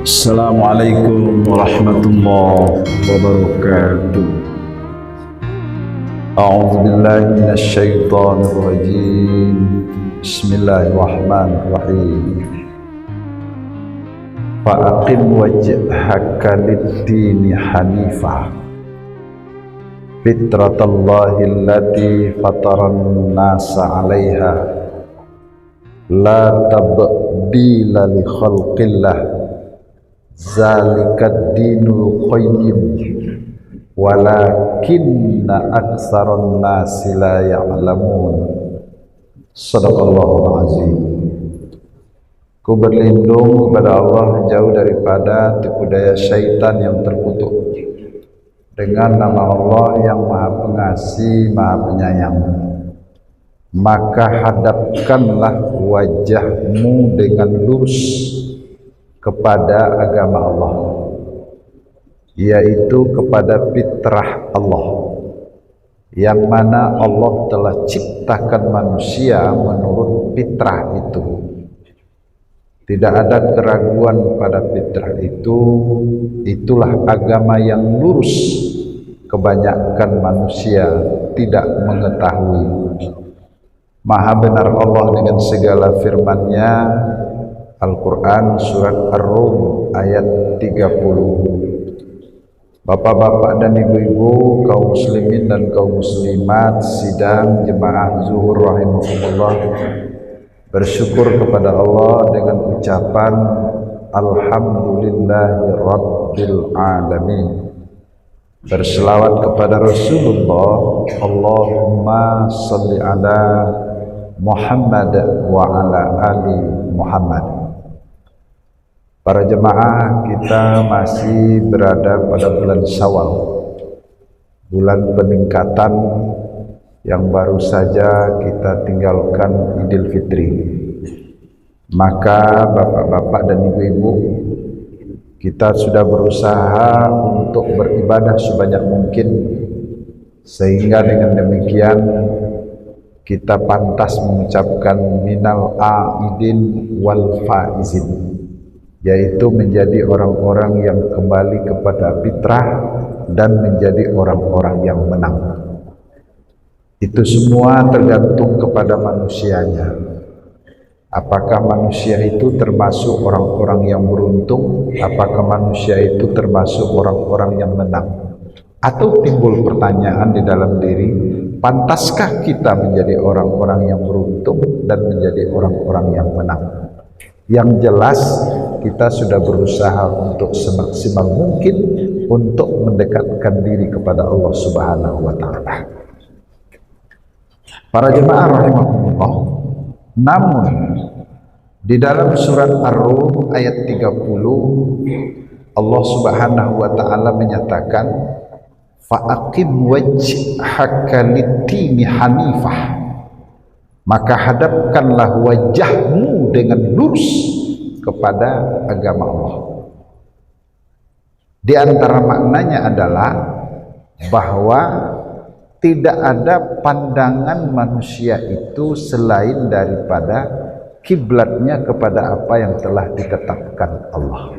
Assalamualaikum warahmatullahi wabarakatuh. A'udzu billahi minasyaitonir rajim. Bismillahirrahmanirrahim. Fa'aqim wajhaka lid-dini hanifah. Fitratallahi allati fataran nasa 'alaiha. La tabdila li khalqillah. Zalikad dinul qayyim walakinna aktsaran nasi la ya'lamun. Shadaqallahul azim. Ku berlindung kepada Allah jauh daripada tipu daya syaitan yang terkutuk dengan nama Allah yang Maha Pengasih, Maha Penyayang. Maka hadapkanlah wajahmu dengan lurus kepada agama Allah, yaitu kepada fitrah Allah, yang mana Allah telah ciptakan manusia menurut fitrah itu. Tidak ada keraguan pada fitrah itu. Itulah agama yang lurus. Kebanyakan manusia tidak mengetahui. Maha benar Allah dengan segala firman-Nya. Al-Quran Surat Ar-Rum ayat 30. Bapak-bapak dan ibu-ibu, kaum muslimin dan kaum muslimat sidang jemaah zuhur rahimakumullah, bersyukur kepada Allah dengan ucapan Alhamdulillahi Rabbil Alamin. Berselawat kepada Rasulullah, Allahumma salli ala Muhammad wa ala ali Muhammad. Para jemaah, kita masih berada pada bulan Syawal, bulan peningkatan yang baru saja kita tinggalkan Idul Fitri. Maka bapak-bapak dan ibu-ibu, kita sudah berusaha untuk beribadah sebanyak mungkin, sehingga dengan demikian kita pantas mengucapkan minal aidin wal faizin, yaitu menjadi orang-orang yang kembali kepada fitrah dan menjadi orang-orang yang menang. Itu semua tergantung kepada manusianya. Apakah manusia itu termasuk orang-orang yang beruntung? Apakah manusia itu termasuk orang-orang yang menang? Atau timbul pertanyaan di dalam diri, pantaskah kita menjadi orang-orang yang beruntung dan menjadi orang-orang yang menang? Yang jelas kita sudah berusaha untuk semaksimal mungkin untuk mendekatkan diri kepada Allah Subhanahu wa Ta'ala. Para jemaah rahimahumullah, namun di dalam surat Ar-Rum ayat 30 Allah Subhanahu wa Ta'ala menyatakan fa'aqim wajhaka lid-dini hanifah, maka hadapkanlah wajahmu dengan lurus kepada agama Allah. Di antara maknanya adalah bahwa tidak ada pandangan manusia itu selain daripada kiblatnya kepada apa yang telah ditetapkan Allah.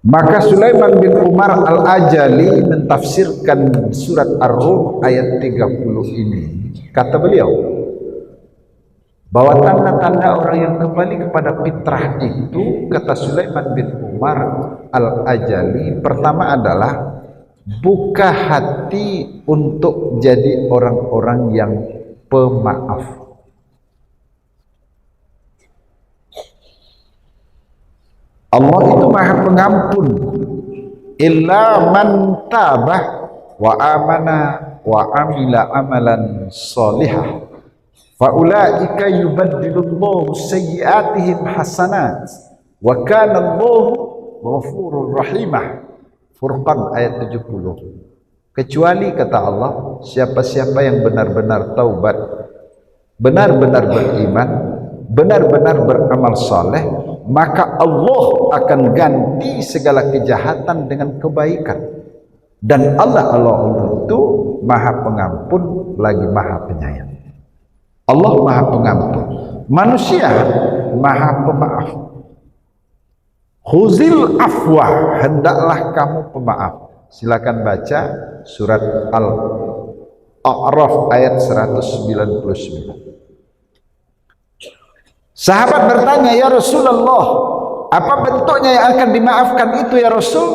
Maka Sulaiman bin Umar Al-Ajali mentafsirkan surat Ar-Rum ayat 30 ini. Kata beliau bahwa tanda-tanda orang yang kembali kepada fitrah itu, kata Sulaiman bin Umar Al-Ajali, pertama adalah buka hati untuk jadi orang-orang yang pemaaf. Allah itu Maha Pengampun. Illa man tabah wa amana wa amila amalan salihah fa ulaika yubaddilullahu sayyi'atihim hasanat wa kana Allahu ghafurur rahimah. Furqan ayat 70. Kecuali kata Allah, siapa-siapa yang benar-benar taubat, benar-benar beriman, benar-benar beramal saleh, maka Allah akan ganti segala kejahatan dengan kebaikan. Dan Allah itu Maha Pengampun lagi Maha Penyayang. Allah Maha Pengampun. Manusia Maha Pemaaf. Khuzil afwa, hendaklah kamu pemaaf. Silakan baca surat Al-A'raf ayat 199. Sahabat bertanya, ya Rasulullah, apa bentuknya yang akan dimaafkan itu ya Rasul?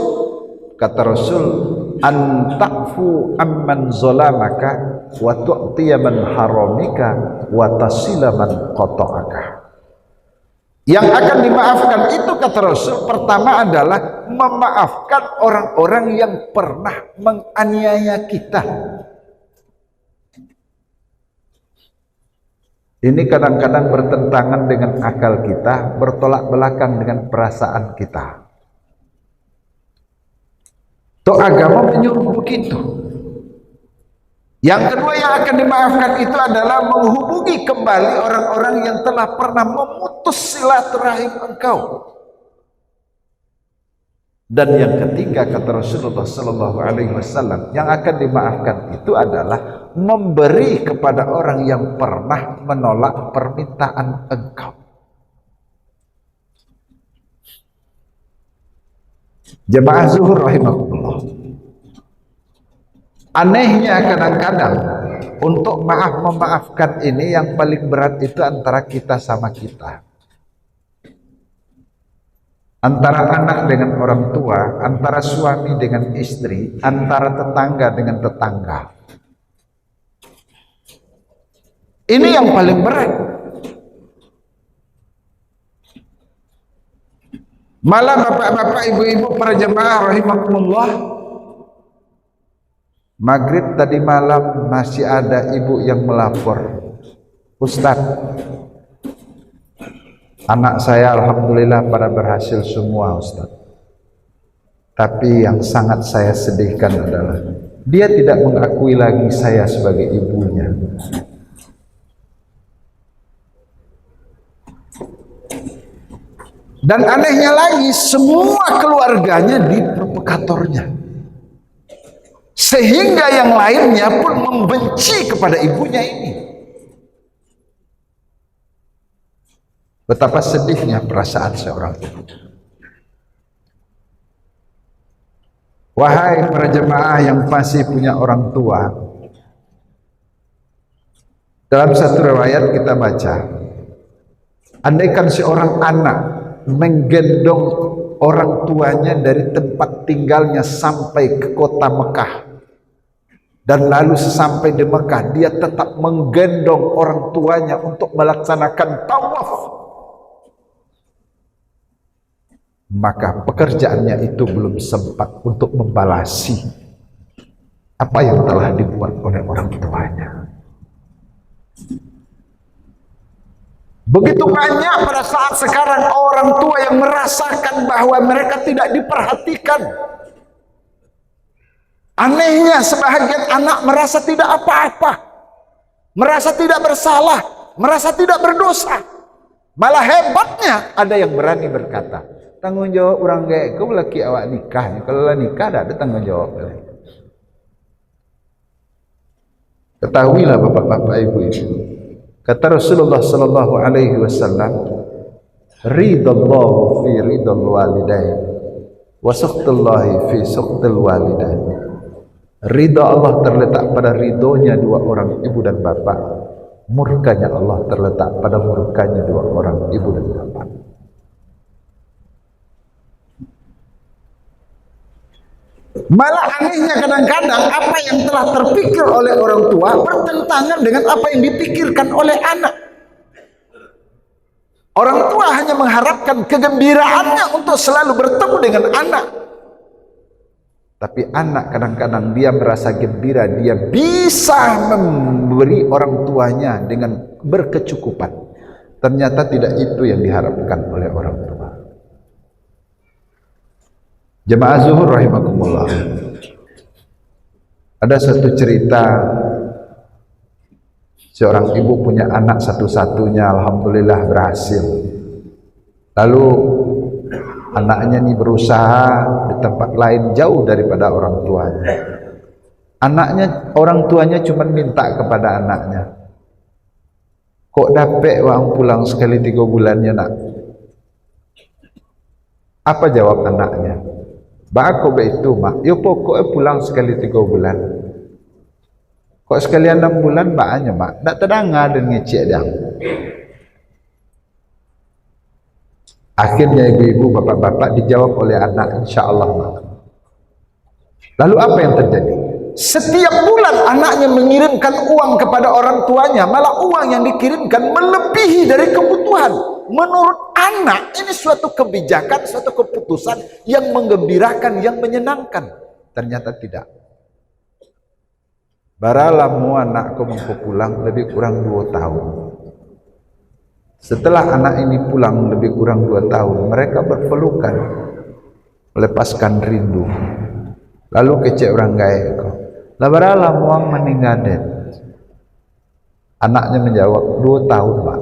Kata Rasul, anta'fu amman zalamaka wa tu'tiya man haramika wa tasila man qata'aka. Yang akan dimaafkan itu kata Rasul pertama adalah memaafkan orang-orang yang pernah menganiaya kita. Ini kadang-kadang bertentangan dengan akal kita, bertolak belakang dengan perasaan kita. Toh agama menyuruh begitu. Yang kedua yang akan dimaafkan itu adalah menghubungi kembali orang-orang yang telah pernah memutus silaturahim engkau. Dan yang ketiga kata Rasulullah sallallahu alaihi wasallam, yang akan dimaafkan itu adalah memberi kepada orang yang pernah menolak permintaan engkau. Jemaah zuhur rahimakumullah. Anehnya kadang-kadang untuk memaafkan ini yang paling berat itu antara kita sama kita. Antara anak dengan orang tua, antara suami dengan istri, antara tetangga dengan tetangga. Ini yang paling berat. Malah bapak-bapak, ibu-ibu, para jemaah rahimakumullah, maghrib tadi malam masih ada ibu yang melapor, Ustaz, anak saya alhamdulillah pada berhasil semua Ustaz. Tapi yang sangat saya sedihkan adalah dia tidak mengakui lagi saya sebagai ibunya. Dan anehnya lagi, semua keluarganya di provokatornya. Sehingga yang lainnya pun membenci kepada ibunya ini. Betapa sedihnya perasaan seorang ibu. Wahai para jemaah yang masih punya orang tua, dalam satu riwayat kita baca, andaikan seorang anak menggendong orang tuanya dari tempat tinggalnya sampai ke kota Mekah, dan lalu sesampai di Mekah dia tetap menggendong orang tuanya untuk melaksanakan tawaf, maka pekerjaannya itu belum sempat untuk membalasi apa yang telah dibuat oleh orang tuanya. Begitu banyak pada saat sekarang orang tua yang merasakan bahwa mereka tidak diperhatikan. Anehnya sebahagian anak merasa tidak apa-apa, merasa tidak bersalah, merasa tidak berdosa. Malah hebatnya ada yang berani berkata, tanggung jawab orang kayak kau laki awak nikah, kalau nikah ada tanggung jawab. Ketahuilah bapak-bapak, ibu-ibu, kata Rasulullah sallallahu alaihi wasallam, ridallahu fi ridal walidain wa sukhtullahi fi sukhtil walidain. Ridha Allah terletak pada ridhonya dua orang ibu dan bapak, murkanya Allah terletak pada murkanya dua orang ibu dan bapak. Malah anehnya kadang-kadang apa yang telah terpikir oleh orang tua bertentangan dengan apa yang dipikirkan oleh anak. Orang tua hanya mengharapkan kegembiraannya untuk selalu bertemu dengan anak. Tapi anak kadang-kadang dia merasa gembira, dia bisa memberi orang tuanya dengan berkecukupan. Ternyata tidak itu yang diharapkan oleh orang tua. Jemaah zuhur rahimakumullah. Ada satu cerita, seorang ibu punya anak satu-satunya, alhamdulillah berhasil. Lalu anaknya ini berusaha di tempat lain jauh daripada orang tuanya. Orang tuanya cuma minta kepada anaknya, Kok dapet uang pulang sekali 3 bulannya nak? Apa jawab anaknya? Bako itu mak, yo pokoknya pulang sekali 3 bulan. Kok sekalian 6 bulan baaknya mak? Nak terdengar dan ngecek dia. Akhirnya ibu-ibu, bapak-bapak dijawab oleh anak, insya Allah mak. Lalu apa yang terjadi? Setiap bulan anaknya mengirimkan uang kepada orang tuanya, malah uang yang dikirimkan melebihi dari kebutuhan. Menurut anak ini suatu kebijakan, suatu keputusan yang menggembirakan, yang menyenangkan. Ternyata tidak. Baralamu anakku pulang lebih kurang 2 tahun. Setelah anak ini pulang lebih kurang 2 tahun, mereka berpelukan, melepaskan rindu. Lalu kecek orang gaya kau. Labarala muang meninggal. Anaknya menjawab 2 tahun pak.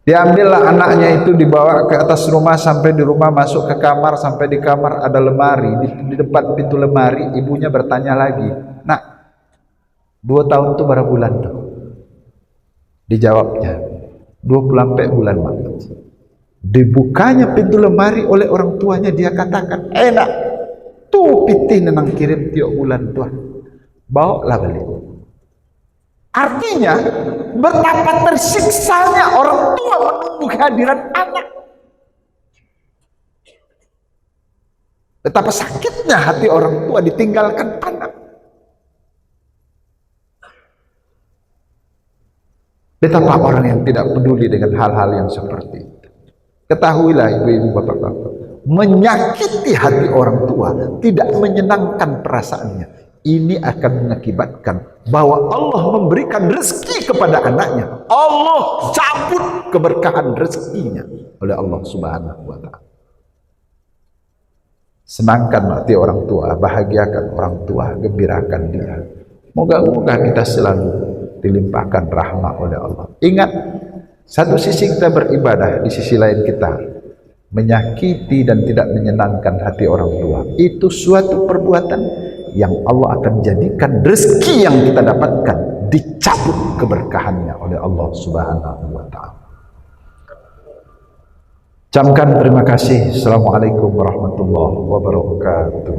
Diambillah anaknya itu, dibawa ke atas rumah, sampai di rumah masuk ke kamar, sampai di kamar ada lemari. Di depan pintu lemari ibunya bertanya lagi, nak 2 tahun itu berapa bulan tuh? Dijawabnya 24 bulan mak. Dibukanya pintu lemari oleh orang tuanya, dia katakan, enak tuh pitih nenang kirim tiap bulan tuh, bawalah balik. Artinya betapa tersiksanya orang tua menunggu kehadiran anak, betapa sakitnya hati orang tua ditinggalkan anak, betapa orang yang tidak peduli dengan hal-hal yang seperti itu. Ketahuilah ibu-ibu, bapak-bapak, menyakiti hati orang tua, tidak menyenangkan perasaannya, ini akan mengakibatkan bahwa Allah memberikan rezeki kepada anaknya. Allah cabut keberkahan rezekinya oleh Allah Subhanahu wa ta'ala. Senangkan hati orang tua, bahagiakan orang tua, gembirakan dia. Moga-moga kita selalu dilimpahkan rahmat oleh Allah. Ingat, satu sisi kita beribadah, di sisi lain kita menyakiti dan tidak menyenangkan hati orang tua. Itu suatu perbuatan yang Allah akan jadikan rezeki yang kita dapatkan dicabut keberkahannya oleh Allah Subhanahu wa ta'ala. Ucapkan terima kasih. Assalamualaikum warahmatullahi wabarakatuh.